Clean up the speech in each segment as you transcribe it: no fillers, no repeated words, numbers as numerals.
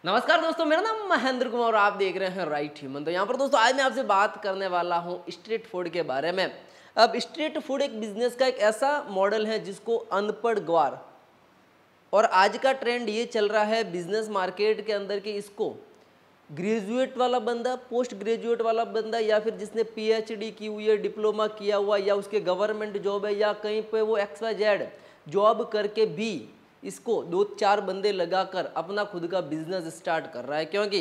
नमस्कार दोस्तों, मेरा नाम महेंद्र कुमार और आप देख रहे हैं राइट ह्यूमन। तो यहाँ पर दोस्तों आज मैं आपसे बात करने वाला हूँ स्ट्रीट फूड के बारे में। अब स्ट्रीट फूड एक बिजनेस का एक ऐसा मॉडल है जिसको अनपढ़ गवार, और आज का ट्रेंड ये चल रहा है बिजनेस मार्केट के अंदर कि इसको ग्रेजुएट वाला बंदा, पोस्ट ग्रेजुएट वाला बंदा, या फिर जिसने पीएचडी की हुई है, डिप्लोमा किया हुआ, या उसके गवर्नमेंट जॉब है, या कहीं पे वो XYZ जॉब करके भी इसको 2-4 बंदे लगाकर अपना खुद का बिजनेस स्टार्ट कर रहा है। क्योंकि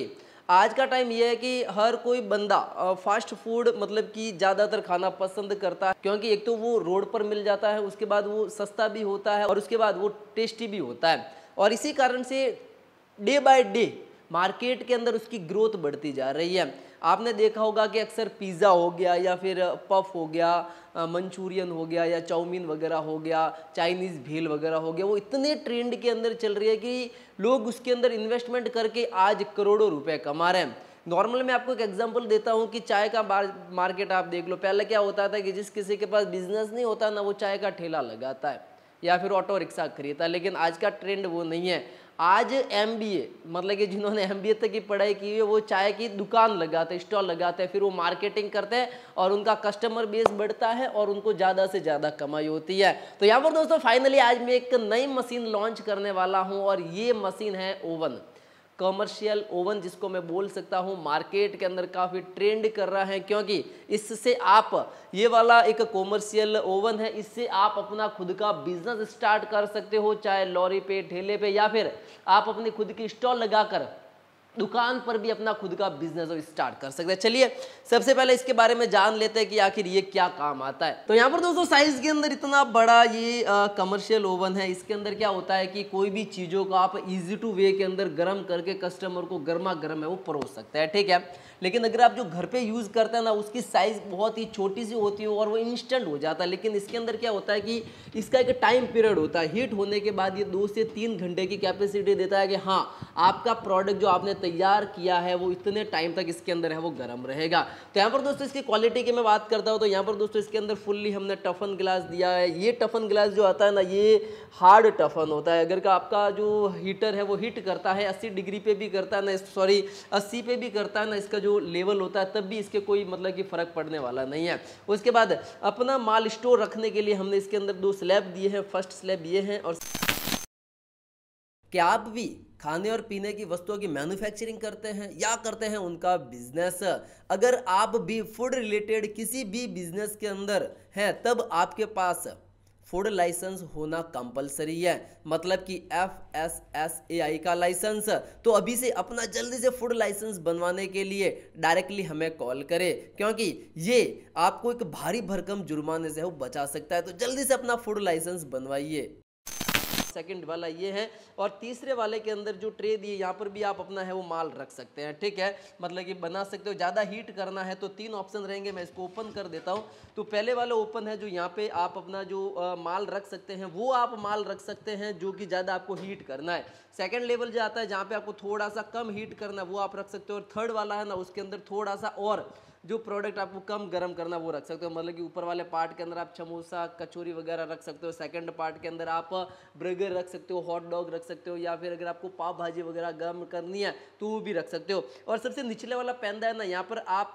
आज का टाइम ये है कि हर कोई बंदा फास्ट फूड मतलब कि ज़्यादातर खाना पसंद करता है, क्योंकि एक तो वो रोड पर मिल जाता है, उसके बाद वो सस्ता भी होता है और उसके बाद वो टेस्टी भी होता है। और इसी कारण से डे बाय डे मार्केट के अंदर उसकी ग्रोथ बढ़ती जा रही है। आपने देखा होगा कि अक्सर पिज़्ज़ा हो गया, या फिर पफ हो गया, मंचूरियन हो गया, या चाउमीन वगैरह हो गया, चाइनीज़ भेल वगैरह हो गया, वो इतने ट्रेंड के अंदर चल रही है कि लोग उसके अंदर इन्वेस्टमेंट करके आज करोड़ों रुपए कमा रहे हैं। नॉर्मल मैं आपको एक एग्जांपल देता हूँ कि चाय का मार्केट आप देख लो। पहले क्या होता था कि जिस किसी के पास बिजनेस नहीं होता ना, वो चाय का ठेला लगाता है या फिर ऑटो रिक्शा खरीदता है। लेकिन आज का ट्रेंड वो नहीं है। आज MBA मतलब कि जिन्होंने MBA तक की पढ़ाई की है वो चाय की दुकान लगाते हैं, स्टॉल लगाते हैं, फिर वो मार्केटिंग करते हैं और उनका कस्टमर बेस बढ़ता है और उनको ज़्यादा से ज़्यादा कमाई होती है। तो यहाँ पर दोस्तों फाइनली आज मैं एक नई मशीन लॉन्च करने वाला हूँ, और ये मशीन है ओवन, कमर्शियल ओवन, जिसको मैं बोल सकता हूं मार्केट के अंदर काफ़ी ट्रेंड कर रहा है। क्योंकि इससे आप, ये वाला एक कमर्शियल ओवन है, इससे आप अपना खुद का बिजनेस स्टार्ट कर सकते हो, चाहे लॉरी पे, ठेले पे, या फिर आप अपनी खुद की स्टॉल लगाकर दुकान पर भी अपना खुद का बिजनेस स्टार्ट कर सकते हैं। चलिए सबसे पहले इसके बारे में जान लेते हैं कि आखिर ये क्या काम आता है। तो यहाँ पर दोस्तों साइज के अंदर इतना बड़ा ये कमर्शियल ओवन है। इसके अंदर क्या होता है कि कोई भी चीज़ों को आप इजी टू वे के अंदर गर्म करके कस्टमर को गर्मा गर्म है वो परोस सकते हैं, ठीक है। लेकिन अगर आप जो घर पे यूज़ करते हैं ना, उसकी साइज़ बहुत ही छोटी सी होती है और वो इंस्टेंट हो जाता है। लेकिन इसके अंदर क्या होता है कि इसका एक टाइम पीरियड होता है। हीट होने के बाद ये 2 से 3 घंटे की कैपेसिटी देता है कि हाँ, आपका प्रोडक्ट जो आपने तैयार किया है वो इतने टाइम तक इसके अंदर है वो गर्म रहेगा। तो यहाँ पर दोस्तों इसकी क्वालिटी की मैं बात करता हूँ, तो यहाँ पर दोस्तों इसके अंदर फुल्ली हमने टफन ग्लास दिया है। ये टफन ग्लास जो आता है ना, ये हार्ड टफन होता है। अगर का आपका जो हीटर है वो हीट करता है 80 डिग्री पे भी करता है ना, सॉरी 80 पे भी करता है ना, इसका जो लेवल होता है, तब भी इसके कोई मतलब कि फ़र्क पड़ने वाला नहीं है। उसके बाद अपना माल स्टोर रखने के लिए हमने इसके अंदर 2 स्लैब दिए हैं। फर्स्ट स्लैब ये हैं, और क्या आप भी खाने और पीने की वस्तुओं की मैन्युफैक्चरिंग करते हैं या करते हैं उनका बिजनेस? अगर आप भी फूड रिलेटेड किसी भी बिजनेस के अंदर हैं, तब आपके पास फूड लाइसेंस होना कंपलसरी है, मतलब कि FSSAI का लाइसेंस। तो अभी से अपना जल्दी से फूड लाइसेंस बनवाने के लिए डायरेक्टली हमें कॉल करें, क्योंकि ये आपको एक भारी भरकम जुर्माने से वो बचा सकता है। तो जल्दी से अपना फूड लाइसेंस बनवाइए। सेकंड वाला ये है, और तीसरे वाले के अंदर जो ट्रे दिए, यहाँ पर भी आप अपना है वो माल रख सकते हैं, ठीक है। मतलब कि बना सकते हो। ज़्यादा हीट करना है तो 3 ऑप्शन रहेंगे। मैं इसको ओपन कर देता हूँ। तो पहले वाला ओपन है जो यहाँ पे आप अपना जो माल रख सकते हैं, वो आप माल रख सकते हैं जो कि ज़्यादा आपको हीट करना है। सेकंड लेवल जो आता है जहाँ पे आपको थोड़ा सा कम हीट करना है, वो आप रख सकते हो। और थर्ड वाला है ना, उसके अंदर थोड़ा सा और जो प्रोडक्ट आपको कम गर्म करना वो रख सकते हो। मतलब कि ऊपर वाले पार्ट के अंदर आप समोसा, कचौरी वगैरह रख सकते हो। सेकंड पार्ट के अंदर आप बर्गर रख सकते हो, हॉट डॉग रख सकते हो, या फिर अगर आपको पाव भाजी वगैरह गर्म करनी है तो वो भी रख सकते हो। और सबसे निचले वाला पैंदा है ना, यहाँ पर आप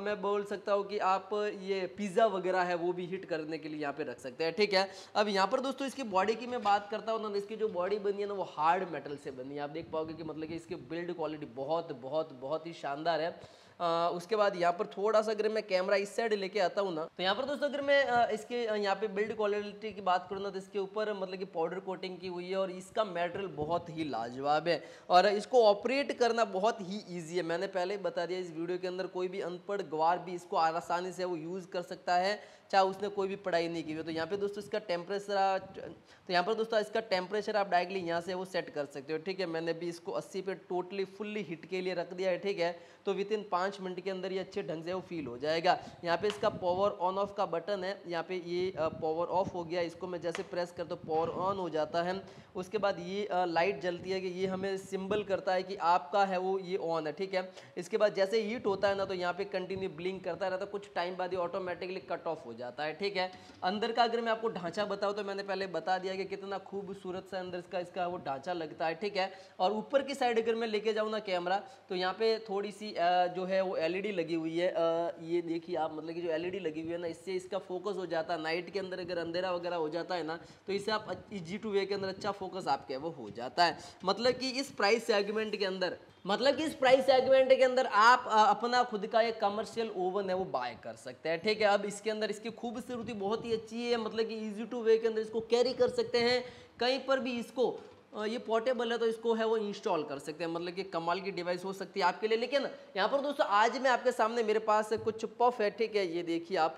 मैं बोल सकता हूँ कि आप ये पिज़्ज़ा वगैरह है वो भी हीट करने के लिए यहाँ पे रख सकते हैं, ठीक है। अब यहाँ पर दोस्तों इसकी बॉडी की मैं बात करता हूँ ना, इसकी जो बॉडी बनी है ना वो हार्ड मेटल से बनी है। आप देख पाओगे कि मतलब कि इसकी बिल्ड क्वालिटी बहुत बहुत बहुत ही शानदार है। उसके बाद यहाँ पर थोड़ा सा अगर मैं कैमरा इस साइड लेके आता हूँ ना, तो यहाँ पर दोस्तों अगर मैं इसके यहाँ पे बिल्ड क्वालिटी की बात करूँ ना, तो इसके ऊपर मतलब कि पाउडर कोटिंग की हुई है, और इसका मटेरियल बहुत ही लाजवाब है, और इसको ऑपरेट करना बहुत ही ईजी है। मैंने पहले ही बता दिया इस वीडियो के अंदर, कोई भी अनपढ़ गवार भी इसको आसानी से वो यूज़ कर सकता है, चाहे उसने कोई भी पढ़ाई नहीं की हुई। तो यहाँ पे दोस्तों इसका टेम्परेचर आप डायरेक्टली यहाँ से वो सेट कर सकते हो, ठीक है। मैंने भी इसको 80 पे टोटली फुल्ली हीट के लिए रख दिया है, ठीक है। तो विद इन 5 मिनट के अंदर ये अच्छे ढंग से वो फील हो जाएगा। यहाँ पे इसका पावर ऑन ऑफ का बटन है, यहाँ पे ये पावर ऑफ हो गया, इसको मैं जैसे प्रेस करता हूँ पावर ऑन हो जाता है। उसके बाद ये लाइट जलती है कि ये हमें सिंबल करता है कि आपका है वो ये ऑन है, ठीक है। इसके बाद जैसे हीट होता है ना, तो यहाँ पे कंटिन्यू ब्लिंक करता रहता है, कुछ टाइम बाद ये ऑटोमेटिकली कट ऑफ हो जाता है, ठीक है। अंदर का अगर मैं आपको ढांचा बताऊं तो मैंने पहले बता दिया कि कितना खूबसूरत सा अंदर इसका वो ढांचा लगता है, ठीक है। और ऊपर की साइड अगर मैं लेके जाऊँ ना कैमरा, तो यहाँ पे थोड़ी सी जो है वो एलईडी लगी हुई है। ये देखिए आप, मतलब कि जो एलईडी लगी हुई है ना, इससे इसका फोकस हो जाता है। नाइट के अंदर अगर अंधेरा वगैरह हो जाता है ना, तो इससे आप G2 वे के अंदर अच्छा फोकस आपके वो हो जाता है। मतलब कि इस प्राइस सेगमेंट के अंदर आप अपना खुद का एक कमर्शियल ओवन है वो बाय कर सकते हैं, ठीक है। अब इसके अंदर इसकी खूबसूरती बहुत ही अच्छी है, मतलब कि इजी टू वे के अंदर इसको कैरी कर सकते हैं कहीं पर भी। इसको ये पोर्टेबल है तो इसको है वो इंस्टॉल कर सकते हैं, मतलब कि कमाल की डिवाइस हो सकती है आपके लिए। लेकिन यहाँ पर दोस्तों आज मैं आपके सामने, मेरे पास कुछ पफ है, ठीक है, ये देखिए आप,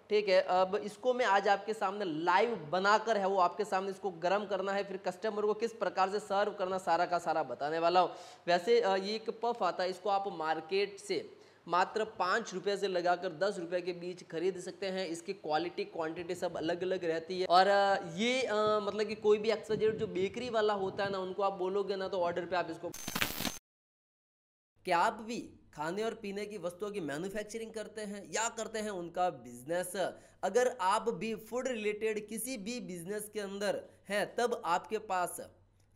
ठीक है। अब इसको मैं आज आपके सामने लाइव बनाकर है वो आपके सामने इसको गर्म करना है, फिर कस्टमर को किस प्रकार से सर्व करना सारा का सारा बताने वाला हूँ। वैसे ये एक पफ आता है, इसको आप मार्केट से मात्र 5 रुपये से लगाकर 10 रुपये के बीच खरीद सकते हैं। इसकी क्वालिटी क्वांटिटी सब अलग अलग रहती है। और ये मतलब कि कोई भी एक्सवाइजेड जो बेकरी वाला होता है ना, उनको आप बोलोगे ना तो ऑर्डर पे आप इसको, क्या आप भी खाने और पीने की वस्तुओं की मैन्युफैक्चरिंग करते हैं या करते हैं उनका बिजनेस? अगर आप भी फूड रिलेटेड किसी भी बिजनेस के अंदर हैं, तब आपके पास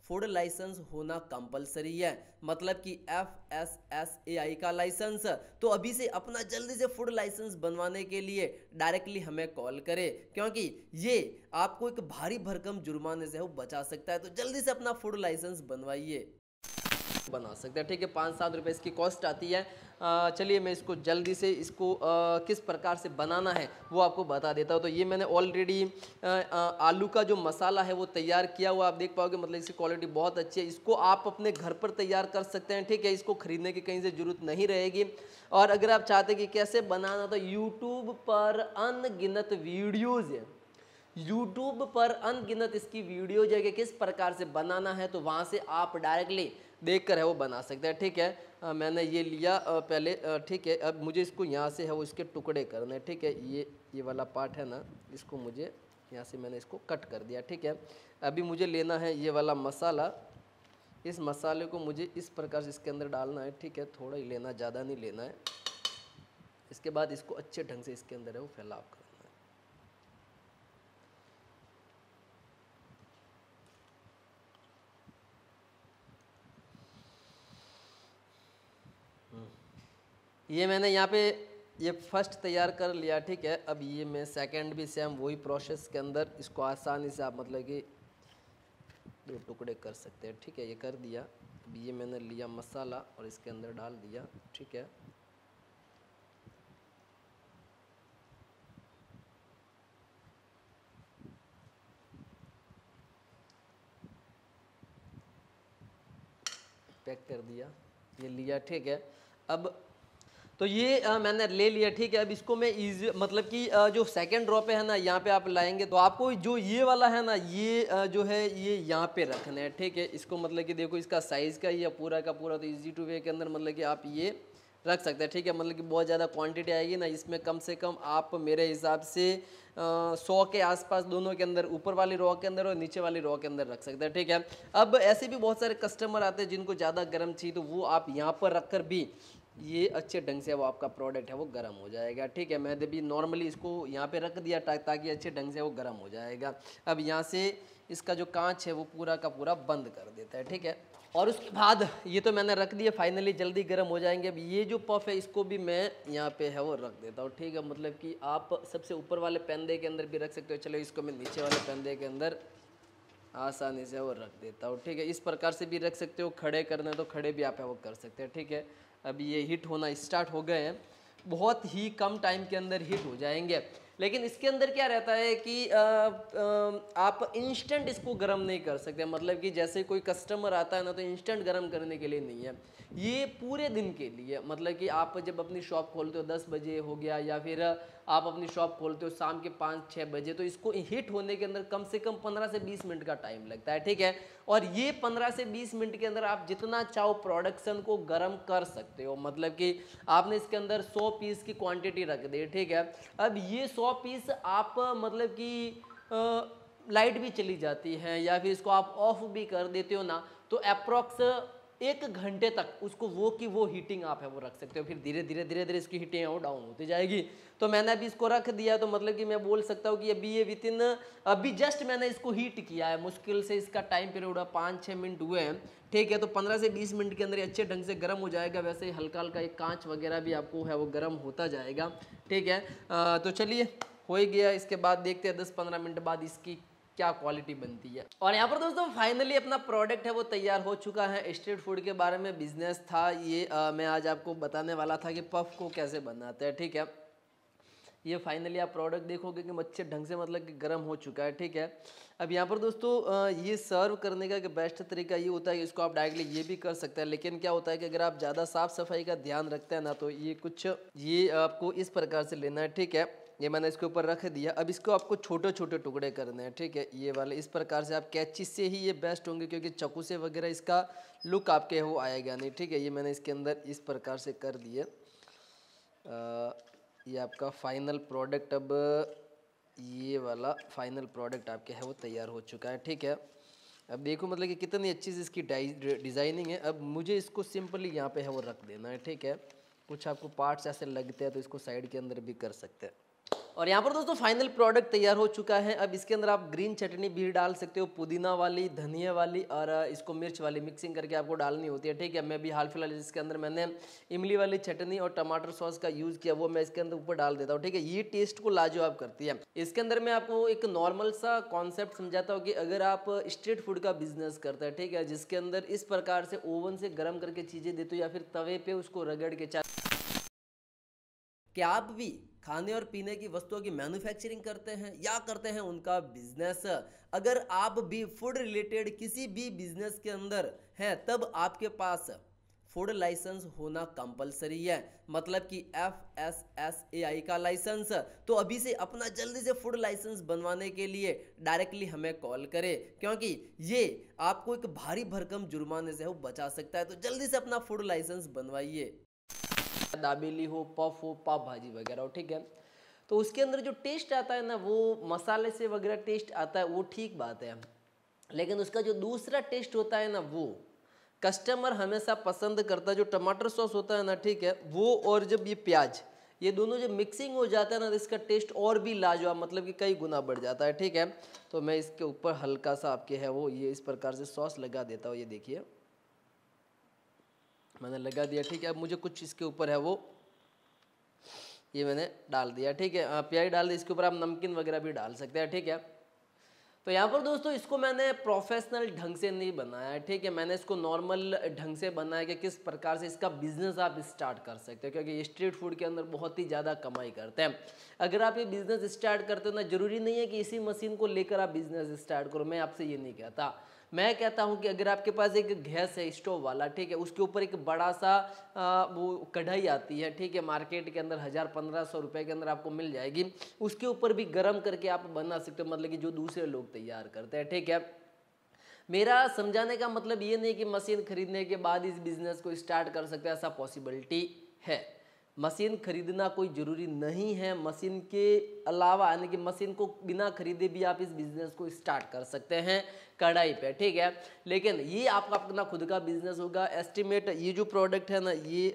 फूड लाइसेंस होना कंपलसरी है, मतलब कि FSSAI का लाइसेंस। तो अभी से अपना जल्दी से फूड लाइसेंस बनवाने के लिए डायरेक्टली हमें कॉल करें, क्योंकि ये आपको एक भारी भरकम जुर्माने से वो बचा सकता है। तो जल्दी से अपना फूड लाइसेंस बनवाइए, बना सकते हैं, ठीक है। 5-7 रुपये इसकी कॉस्ट आती है। चलिए मैं इसको जल्दी से इसको किस प्रकार से बनाना है वो आपको बता देता हूँ। तो ये मैंने ऑलरेडी आलू का जो मसाला है वो तैयार किया हुआ, आप देख पाओगे, मतलब इसकी क्वालिटी बहुत अच्छी है। इसको आप अपने घर पर तैयार कर सकते हैं, ठीक है, इसको खरीदने की कहीं से ज़रूरत नहीं रहेगी। और अगर आप चाहते हैं कि कैसे बनाना, तो यूट्यूब पर अनगिनत वीडियोज़ है, यूट्यूब पर अनगिनत इसकी वीडियो जो है कि किस प्रकार से बनाना है, तो वहाँ से आप डायरेक्टली देखकर है वो बना सकते हैं, ठीक है। मैंने ये लिया पहले, ठीक है। अब मुझे इसको यहाँ से है वो इसके टुकड़े करने हैं, ठीक है। ये वाला पार्ट है ना, इसको मुझे यहाँ से मैंने इसको कट कर दिया, ठीक है। अभी मुझे लेना है ये वाला मसाला। इस मसाले को मुझे इस प्रकार से इसके अंदर डालना है, ठीक है। थोड़ा ही लेना, ज़्यादा नहीं लेना है। इसके बाद इसको अच्छे ढंग से इसके अंदर है वो फैलाव करना है। ये मैंने यहाँ पे ये फर्स्ट तैयार कर लिया, ठीक है। अब ये मैं सेकंड भी सेम वही प्रोसेस के अंदर इसको आसानी से आप मतलब कि 2 टुकड़े कर सकते हैं, ठीक है। ये कर दिया। अब ये मैंने लिया मसाला और इसके अंदर डाल दिया, ठीक है। पैक कर दिया, ये लिया, ठीक है। अब तो ये मैंने ले लिया, ठीक है। अब इसको मैं इजी, मतलब कि जो सेकंड रो पे है ना, यहाँ पे आप लाएंगे तो आपको जो ये वाला है ना, ये जो है ये यहाँ पे रखना है, ठीक है। इसको मतलब कि देखो इसका साइज़ का ये पूरा का पूरा, तो इजी टू वे के अंदर मतलब कि आप ये रख सकते हैं, ठीक है। मतलब कि बहुत ज़्यादा क्वांटिटी आएगी ना इसमें, कम से कम आप मेरे हिसाब से 100 के आसपास दोनों के अंदर, ऊपर वाली रो के अंदर और नीचे वाली रो के अंदर रख सकते हैं, ठीक है। अब ऐसे भी बहुत सारे कस्टमर आते हैं जिनको ज़्यादा गर्म चाहिए, तो वो आप यहाँ पर रख कर भी ये अच्छे ढंग से वो आपका प्रोडक्ट है वो गर्म हो जाएगा, ठीक है। मैंने भी नॉर्मली इसको यहाँ पे रख दिया ताकि अच्छे ढंग से वो गर्म हो जाएगा। अब यहाँ से इसका जो कांच है वो पूरा का पूरा बंद कर देता है, ठीक है। और उसके बाद ये तो मैंने रख दिया, फाइनली जल्दी गर्म हो जाएंगे। अब ये जो पफ है इसको भी मैं यहाँ पे है वो रख देता हूँ, ठीक है। मतलब कि आप सबसे ऊपर वाले पेंदे के अंदर भी रख सकते हो। चलो इसको मैं नीचे वाले पेंदे के अंदर आसानी से वो रख देता हूँ, ठीक है। इस प्रकार से भी रख सकते हो, खड़े करना है तो खड़े भी आप वो कर सकते हैं, ठीक है। अभी ये हिट होना स्टार्ट हो गए हैं, बहुत ही कम टाइम के अंदर हिट हो जाएंगे। लेकिन इसके अंदर क्या रहता है कि आप इंस्टेंट इसको गर्म नहीं कर सकते, मतलब कि जैसे कोई कस्टमर आता है ना तो इंस्टेंट गर्म करने के लिए नहीं है, ये पूरे दिन के लिए। मतलब कि आप जब अपनी शॉप खोलते हो 10 बजे हो गया, या फिर आप अपनी शॉप खोलते हो शाम के 5-6 बजे, तो इसको हिट होने के अंदर कम से कम 15 से 20 मिनट का टाइम लगता है, ठीक है। और ये 15 से 20 मिनट के अंदर आप जितना चाहो प्रोडक्शन को गर्म कर सकते हो। मतलब कि आपने इसके अंदर 100 पीस की क्वांटिटी रख दी, ठीक है। अब ये 100 पीस आप मतलब कि लाइट भी चली जाती है या फिर इसको आप ऑफ भी कर देते हो ना, तो अप्रॉक्स 1 घंटे तक उसको वो की वो हीटिंग आप है वो रख सकते हो, फिर धीरे धीरे इसकी हीटिंग है वो डाउन होती जाएगी। तो मैंने अभी इसको रख दिया, तो मतलब कि मैं बोल सकता हूँ कि अभी ये वितिन अभी जस्ट मैंने इसको हीट किया है, मुश्किल से इसका टाइम पीरियड हुआ 5-6 मिनट हुए हैं, ठीक है। तो 15 से 20 मिनट के अंदर अच्छे ढंग से गर्म हो जाएगा। वैसे ही हल्का हल्का एक कांच वगैरह भी आपको है वो गर्म होता जाएगा, ठीक है। तो चलिए हो ही गया, इसके बाद देखते हैं 10-15 मिनट बाद इसकी क्या क्वालिटी बनती है। और यहाँ पर दोस्तों फाइनली अपना प्रोडक्ट है वो तैयार हो चुका है। स्ट्रीट फूड के बारे में बिजनेस था ये, मैं आज आपको बताने वाला था कि पफ को कैसे बनाते हैं, ठीक है। ये फाइनली आप प्रोडक्ट देखोगे कि अच्छे ढंग से मतलब कि गर्म हो चुका है, ठीक है। अब यहाँ पर दोस्तों ये सर्व करने का बेस्ट तरीका ये होता है कि इसको आप डायरेक्टली ये भी कर सकते हैं, लेकिन क्या होता है कि अगर आप ज़्यादा साफ़ सफाई का ध्यान रखते हैं ना, तो ये आपको इस प्रकार से लेना है, ठीक है। ये मैंने इसके ऊपर रख दिया। अब इसको आपको छोटे छोटे टुकड़े करने हैं, ठीक है। ये वाले इस प्रकार से आप कैंची से ही ये बेस्ट होंगे, क्योंकि चाकू से वगैरह इसका लुक आपके वो आएगा नहीं, ठीक है। ये मैंने इसके अंदर इस प्रकार से कर दिए। ये आपका फाइनल प्रोडक्ट, अब ये वाला फाइनल प्रोडक्ट आपके है वो तैयार हो चुका है, ठीक है। अब देखो मतलब कि कितनी अच्छी सी इसकी डिज़ाइनिंग है। अब मुझे इसको सिंपली यहाँ पे है वो रख देना है, ठीक है। कुछ आपको पार्ट्स ऐसे लगते हैं तो इसको साइड के अंदर भी कर सकते हैं। और यहाँ पर दोस्तों फाइनल प्रोडक्ट तैयार हो चुका है। अब इसके अंदर आप ग्रीन चटनी भी डाल सकते हो, पुदीना वाली, धनिया वाली और इसको मिर्च वाली मिक्सिंग करके आपको डालनी होती है, ठीक है। मैं भी हाल फिलहाल इसके अंदर मैंने इमली वाली चटनी और टमाटर सॉस का यूज़ किया, वो मैं इसके अंदर ऊपर डाल देता हूँ, ठीक है। ये टेस्ट को लाजवाब करती है। इसके अंदर मैं आपको एक नॉर्मल सा कॉन्सेप्ट समझाता हूँ कि अगर आप स्ट्रीट फूड का बिजनेस करते हैं, ठीक है, जिसके अंदर इस प्रकार से ओवन से गर्म करके चीज़ें देते हो या फिर तवे पे उसको रगड़ के, क्या आप भी खाने और पीने की वस्तुओं की मैन्युफैक्चरिंग करते हैं या करते हैं उनका बिजनेस? अगर आप भी फूड रिलेटेड किसी भी बिजनेस के अंदर हैं, तब आपके पास फूड लाइसेंस होना कंपलसरी है, मतलब कि FSSAI का लाइसेंस। तो अभी से अपना जल्दी से फूड लाइसेंस बनवाने के लिए डायरेक्टली हमें कॉल करें, क्योंकि ये आपको एक भारी भरकम जुर्माने से बचा सकता है। तो जल्दी से अपना फूड लाइसेंस बनवाइए। दाबेली हो, पफ हो, पाव भाजी वगैरह हो, ठीक है। तो उसके अंदर जो टेस्ट आता है ना, वो मसाले से वगैरह टेस्ट आता है, वो ठीक बात है, लेकिन उसका जो दूसरा टेस्ट होता है ना, वो कस्टमर हमेशा पसंद करता है। जो टमाटर सॉस होता है ना, ठीक है, वो और जब ये प्याज, ये दोनों जब मिक्सिंग हो जाता है ना, तो इसका टेस्ट और भी लाजवाब, मतलब कि कई गुना बढ़ जाता है, ठीक है। तो मैं इसके ऊपर हल्का सा आपके है वो ये इस प्रकार से सॉस लगा देता हूँ। ये देखिए मैंने लगा दिया, ठीक है। अब मुझे कुछ इसके ऊपर है वो ये मैंने डाल दिया, ठीक है। प्याज डाल दी, इसके ऊपर आप नमकीन वगैरह भी डाल सकते हैं, ठीक है। तो यहाँ पर दोस्तों इसको मैंने प्रोफेशनल ढंग से नहीं बनाया है, ठीक है। मैंने इसको नॉर्मल ढंग से बनाया कि किस प्रकार से इसका बिजनेस आप स्टार्ट कर सकते हो, क्योंकि स्ट्रीट फूड के अंदर बहुत ही ज़्यादा कमाई करते हैं। अगर आप ये बिजनेस स्टार्ट करते हो ना, जरूरी नहीं है कि इसी मशीन को लेकर आप बिजनेस स्टार्ट करो, मैं आपसे ये नहीं कहता। मैं कहता हूं कि अगर आपके पास एक गैस है स्टोव वाला, ठीक है, उसके ऊपर एक बड़ा सा वो कढ़ाई आती है, ठीक है, मार्केट के अंदर 1000-1500 रुपए के अंदर आपको मिल जाएगी, उसके ऊपर भी गर्म करके आप बना सकते हो, मतलब कि जो दूसरे लोग तैयार करते हैं, ठीक है। मेरा समझाने का मतलब ये नहीं कि मशीन खरीदने के बाद इस बिजनेस को स्टार्ट कर सकते हैं, ऐसा पॉसिबिलिटी है। मशीन खरीदना कोई ज़रूरी नहीं है, मशीन के अलावा यानी कि मशीन को बिना खरीदे भी आप इस बिज़नेस को स्टार्ट कर सकते हैं कढ़ाई पे, ठीक है। लेकिन ये आपका अपना खुद का बिजनेस होगा। एस्टिमेट ये जो प्रोडक्ट है ना, ये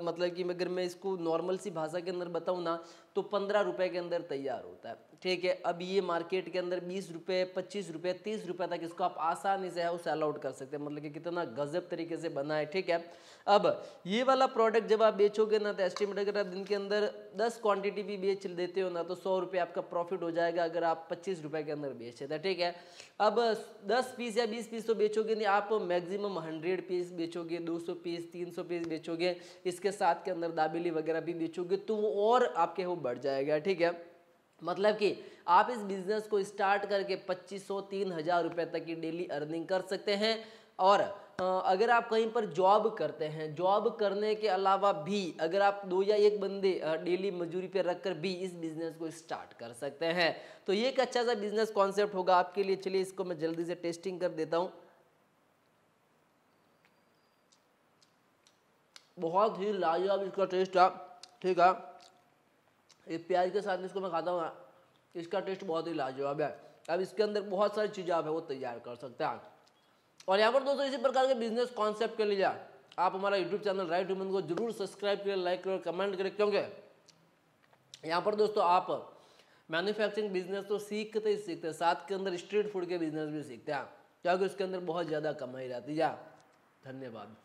मतलब कि अगर मैं इसको नॉर्मल सी भाषा के अंदर बताऊँ ना, तो 15 रुपये के अंदर तैयार होता है, ठीक है। अब ये मार्केट के अंदर 20 रुपये, 25 रुपये, 30 रुपये तक इसको आप आसानी से है उसे अलाउड कर सकते हैं, मतलब कि कितना गजब तरीके से बना है, ठीक है। अब ये वाला प्रोडक्ट जब आप बेचोगे ना, तो एस्टिमेट अगर आप दिन के अंदर 10 क्वांटिटी भी बेच देते हो ना, तो 100 रुपये आपका प्रॉफिट हो जाएगा, अगर आप 25 रुपये के अंदर बेचे थे, ठीक है। अब 10 पीस या 20 पीस तो बेचोगे नहीं, आप मैक्सिमम 100 पीस बेचोगे, 200 पीस, 300 पीस बेचोगे, इसके साथ के अंदर दाबेली वगैरह भी बेचोगे, तो वो और आपके वो बढ़ जाएगा, ठीक है। मतलब कि आप इस बिजनेस को स्टार्ट करके 2500-3000 रुपये तक की डेली अर्निंग कर सकते हैं। और अगर आप कहीं पर जॉब करते हैं, जॉब करने के अलावा भी अगर आप 2 या 1 बंदे डेली मजदूरी पे रखकर भी इस बिजनेस को स्टार्ट कर सकते हैं। तो ये एक अच्छा सा बिजनेस कॉन्सेप्ट होगा आपके लिए। चलिए इसको मैं जल्दी से टेस्टिंग कर देता हूँ। बहुत ही लाजवाब इसका टेस्ट है, ठीक है। ये प्याज के साथ इसको मैं खाता हूँ, इसका टेस्ट बहुत ही लाजवाब है। अब इसके अंदर बहुत सारी चीज़ें आप है वो तैयार कर सकते हैं। और यहाँ पर दोस्तों इसी प्रकार के बिजनेस कॉन्सेप्ट के लिए आप हमारा यूट्यूब चैनल राइट ह्यूमन को जरूर सब्सक्राइब करें, लाइक करें, कमेंट करें, क्योंकि यहाँ पर दोस्तों आप मैन्युफैक्चरिंग बिजनेस तो सीखते ही सीखते हैं, साथ के अंदर स्ट्रीट फूड के बिजनेस भी सीखते हैं, क्योंकि उसके अंदर बहुत ज़्यादा कमाई रहती है। धन्यवाद।